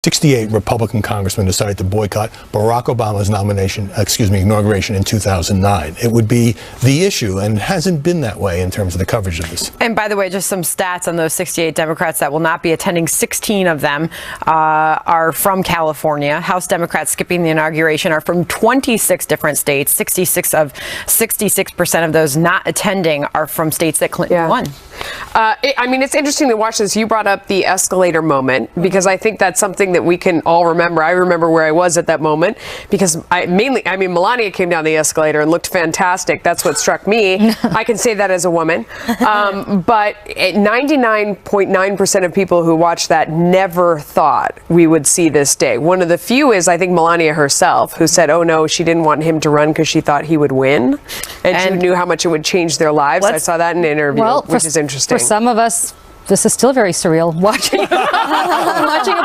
68 Republican congressmen decided to boycott Barack Obama's inauguration in 2009. It would be the issue, and it hasn't been that way in terms of the coverage of this. And by the way, just some stats on those 68 Democrats that will not be attending. 16 of them are from California. House Democrats skipping the inauguration are from 26 different states. 66% of those not attending are from states that Clinton won. It's interesting to watch this. You brought up the escalator moment because I think that's something that we can all remember. I remember where I was at that moment because Melania came down the escalator and looked fantastic. That's what struck me. I can say that as a woman. But 99.9% of people who watched that never thought we would see this day. One of the few is, I think, Melania herself, who said, oh no, she didn't want him to run because she thought he would win. And she knew how much it would change their lives. I saw that in an interview, which is interesting. For some of us, this is still very surreal, watching a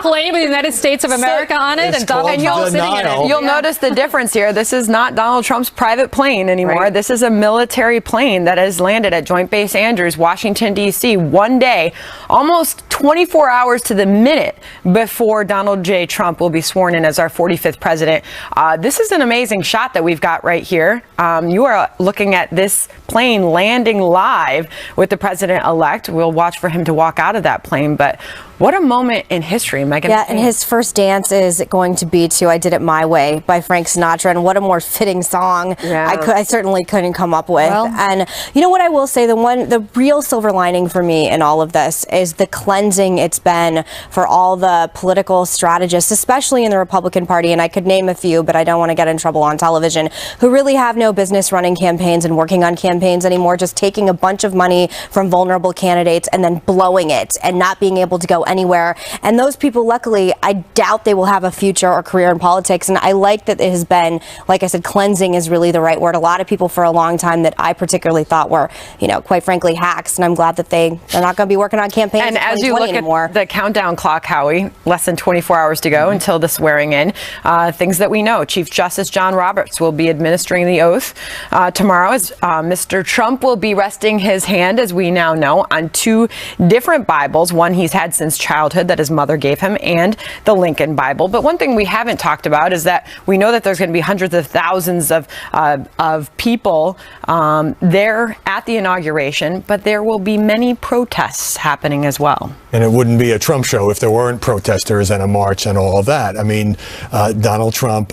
plane with the United States of America on it, and Donald Trump sitting in it. You'll notice the difference here. This is not Donald Trump's private plane anymore. Right. This is a military plane that has landed at Joint Base Andrews, Washington, D.C. one day, almost 24 hours to the minute before Donald J. Trump will be sworn in as our 45th president. This is an amazing shot that we've got right here. You are looking at this plane landing live with the president-elect. We'll watch for him to walk out of that plane, but what a moment in history, Megan. Yeah, and his first dance is going to be to I Did It My Way by Frank Sinatra, and what a more fitting song I certainly couldn't come up with. Well, and you know what I will say, the real silver lining for me in all of this is the cleansing it's been for all the political strategists, especially in the Republican Party, and I could name a few, but I don't want to get in trouble on television, who really have no business running campaigns and working on campaigns anymore, just taking a bunch of money from vulnerable candidates and then blowing it and not being able to go anywhere. And those people, luckily, I doubt they will have a future or career in politics. And I like that it has been, like I said, cleansing is really the right word. A lot of people for a long time that I particularly thought were, quite frankly, hacks. And I'm glad that they're not going to be working on campaigns and as you look anymore. At the countdown clock, Howie, less than 24 hours to go until the swearing in. Things that we know. Chief Justice John Roberts will be administering the oath tomorrow. As Mr. Trump will be resting his hand, as we now know, on two different Bibles. One he's had since childhood that his mother gave him, and the Lincoln Bible. But one thing we haven't talked about is that we know that there's going to be hundreds of thousands of people there at the inauguration, but there will be many protests happening as well. And it wouldn't be a Trump show if there weren't protesters and a march and all of that. I mean, Donald Trump,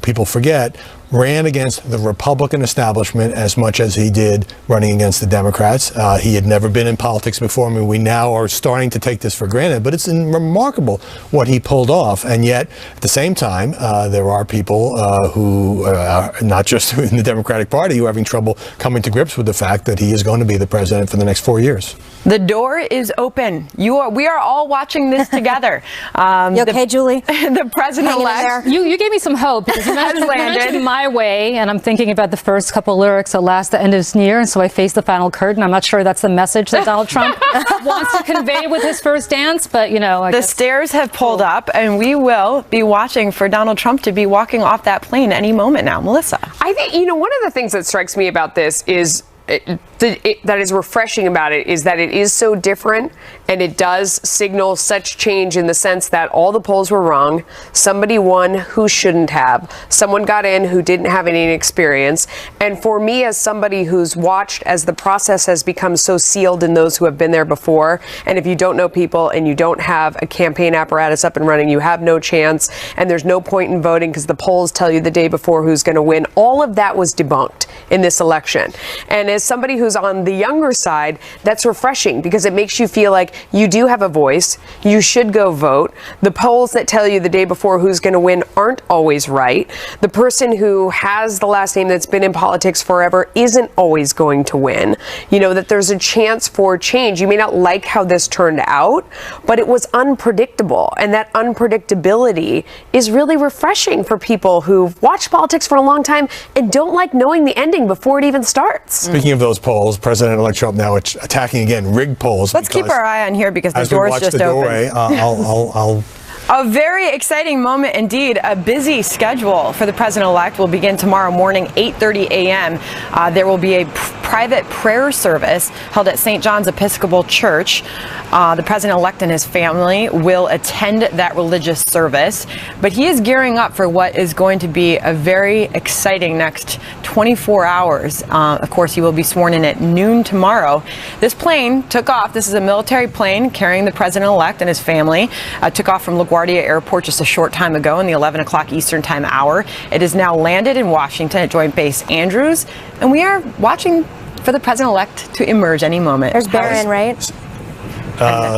people forget, ran against the Republican establishment as much as he did running against the Democrats. He had never been in politics before. I mean, we now are starting to take this for granted, but it's remarkable what he pulled off. And yet, at the same time, there are people who are not just in the Democratic Party who are having trouble coming to grips with the fact that he is going to be the president for the next 4 years. The door is open. We are all watching this together. You okay, Julie? The president-elect. You gave me some hope because you mentioned My Way, and I'm thinking about the first couple lyrics, alas, the end is near, and so I face the final curtain. I'm not sure that's the message that Donald Trump wants to convey with his first dance, but the stairs have pulled up, and we will be watching for Donald Trump to be walking off that plane any moment now. Melissa. I think, one of the things that strikes me about this is that is refreshing about it is that it is so different, and it does signal such change in the sense that all the polls were wrong. Somebody won who shouldn't have. Someone got in who didn't have any experience. And for me, as somebody who's watched as the process has become so sealed in those who have been there before, and if you don't know people and you don't have a campaign apparatus up and running, you have no chance, and there's no point in voting because the polls tell you the day before who's going to win. All of that was debunked in this election. And as somebody who's on the younger side, that's refreshing because it makes you feel like you do have a voice. You should go vote. The polls that tell you the day before who's going to win aren't always right. The person who has the last name that's been in politics forever isn't always going to win. That there's a chance for change. You may not like how this turned out, but it was unpredictable. And that unpredictability is really refreshing for people who've watched politics for a long time and don't like knowing the ending before it even starts. Speaking of those polls, President-elect Trump now attacking again rigged polls. Let's keep our eye on here because the door's just open. I'll A very exciting moment indeed. A busy schedule for the president-elect will begin tomorrow morning, 8:30 a.m. There will be a private prayer service held at St. John's Episcopal Church. The president-elect and his family will attend that religious service, but he is gearing up for what is going to be a very exciting next 24 hours. Of course, he will be sworn in at noon tomorrow. This plane took off. This is a military plane carrying the president-elect and his family. Took off from LaGuardia Airport just a short time ago in the 11 o'clock Eastern Time hour. It is now landed in Washington at Joint Base Andrews, and we are watching for the president-elect to emerge any moment. There's Barron, right?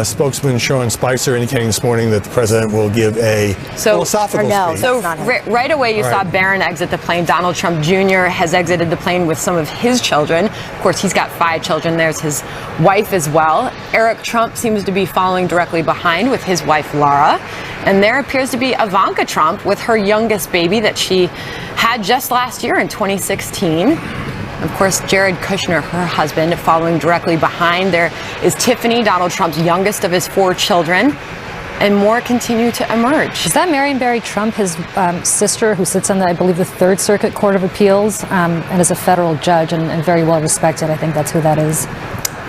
Spokesman Sean Spicer indicating this morning that the president will give a philosophical speech. So right away you saw Barron exit the plane. Donald Trump Jr. has exited the plane with some of his children. Of course, he's got 5 children. There's his wife as well. Eric Trump seems to be following directly behind with his wife Laura. And there appears to be Ivanka Trump with her youngest baby that she had just last year in 2016. Of course, Jared Kushner, her husband, following directly behind. There is Tiffany, Donald Trump's youngest of his 4 children. And more continue to emerge. Is that Marion Barry Trump, his sister, who sits on, I believe, the 3rd Circuit Court of Appeals and is a federal judge and very well respected? I think that's who that is.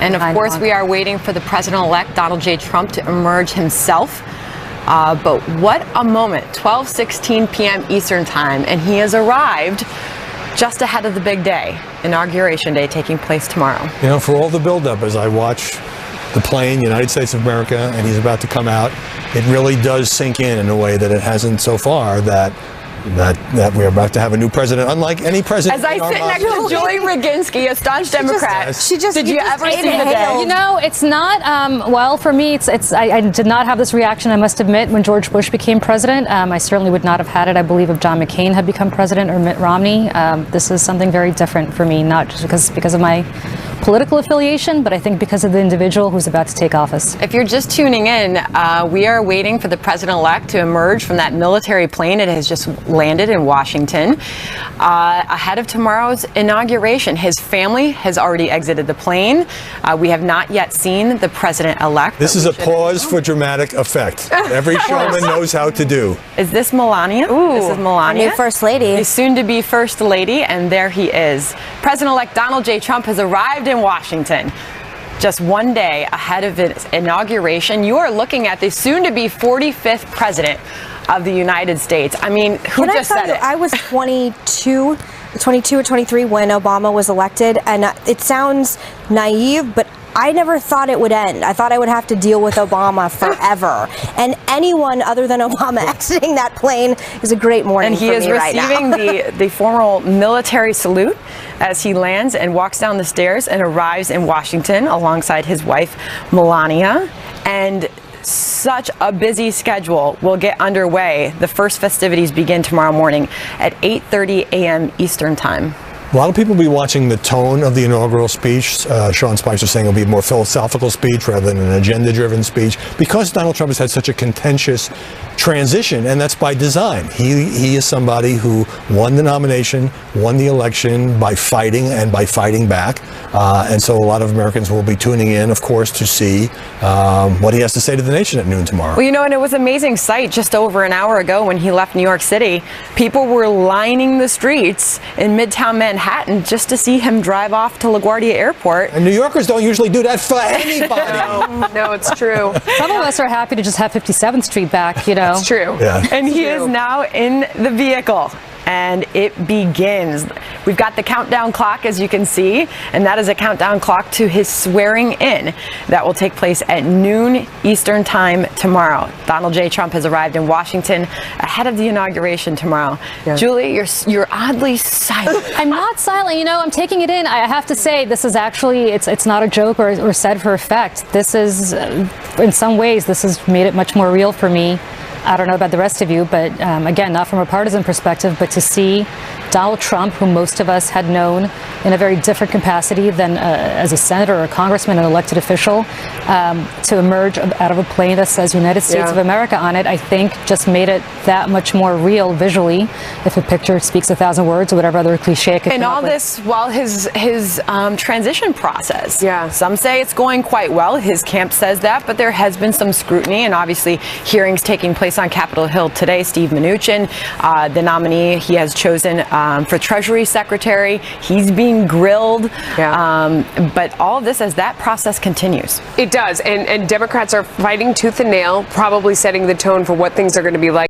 And of course, we are waiting for the president-elect, Donald J. Trump, to emerge himself. But what a moment, 12:16 p.m. Eastern Time, and he has arrived just ahead of the big day, Inauguration Day, taking place tomorrow. You know, for all the buildup, as I watch the plane, United States of America, and he's about to come out, it really does sink in a way that it hasn't so far, that we're about to have a new president, unlike any president. As I sit next to Julie Roginski, a staunch Democrat, did you ever see the day? You know, it's not, well, for me, I did not have this reaction, I must admit, when George Bush became president. I certainly would not have had it, I believe, if John McCain had become president or Mitt Romney. This is something very different for me, not just because of my political affiliation, but I think because of the individual who's about to take office. If you're just tuning in, we are waiting for the president-elect to emerge from that military plane. It has just landed in Washington ahead of tomorrow's inauguration. His family has already exited the plane. We have not yet seen the president-elect. This is a pause for dramatic effect. Every showman knows how to do. Is this Melania? Ooh, this is Melania. New First Lady. The soon-to-be First Lady, and there he is. President-elect Donald J. Trump has arrived in Washington. Just one day ahead of its inauguration, you are looking at the soon-to-be 45th president of the United States. I mean, who just said it? I was 22 or 23 when Obama was elected, and it sounds naive, but I never thought it would end. I thought I would have to deal with Obama forever. And anyone other than Obama exiting that plane is a great morning for me right now. And he is receiving the formal military salute as he lands and walks down the stairs and arrives in Washington alongside his wife, Melania. And such a busy schedule will get underway. The first festivities begin tomorrow morning at 8:30 a.m. Eastern Time. A lot of people will be watching the tone of the inaugural speech. Sean Spicer saying it'll be a more philosophical speech rather than an agenda-driven speech, because Donald Trump has had such a contentious transition, and that's by design. He is somebody who won the nomination, won the election by fighting and by fighting back. And so a lot of Americans will be tuning in, of course, to see what he has to say to the nation at noon tomorrow. Well, you know, and it was an amazing sight just over an hour ago when he left New York City. People were lining the streets in Midtown Manhattan just to see him drive off to LaGuardia Airport. And New Yorkers don't usually do that for anybody. No, it's true. Some of us are happy to just have 57th Street back, you know. It's true. Yeah. And he is now in the vehicle. And it begins. We've got the countdown clock, as you can see, and that is a countdown clock to his swearing in. That will take place at noon Eastern Time tomorrow. Donald J. Trump has arrived in Washington ahead of the inauguration tomorrow. Yeah. Julie, you're oddly silent. I'm not silent. You know, I'm taking it in. I have to say, this is actually, it's not a joke or said for effect. This is, in some ways, this has made it much more real for me. I don't know about the rest of you, but again, not from a partisan perspective, but to see Donald Trump, who most of us had known in a very different capacity than as a senator or a congressman, an elected official, to emerge out of a plane that says United States of America on it, I think just made it that much more real visually, if a picture speaks 1,000 words or whatever other cliche it could And come all up with. this while his transition process. Yeah. Some say it's going quite well. His camp says that, but there has been some scrutiny, and obviously hearings taking place on Capitol Hill today. Steve Mnuchin, the nominee he has chosen for Treasury Secretary, he's being grilled. But all of this as that process continues. It does, and Democrats are fighting tooth and nail, probably setting the tone for what things are going to be like.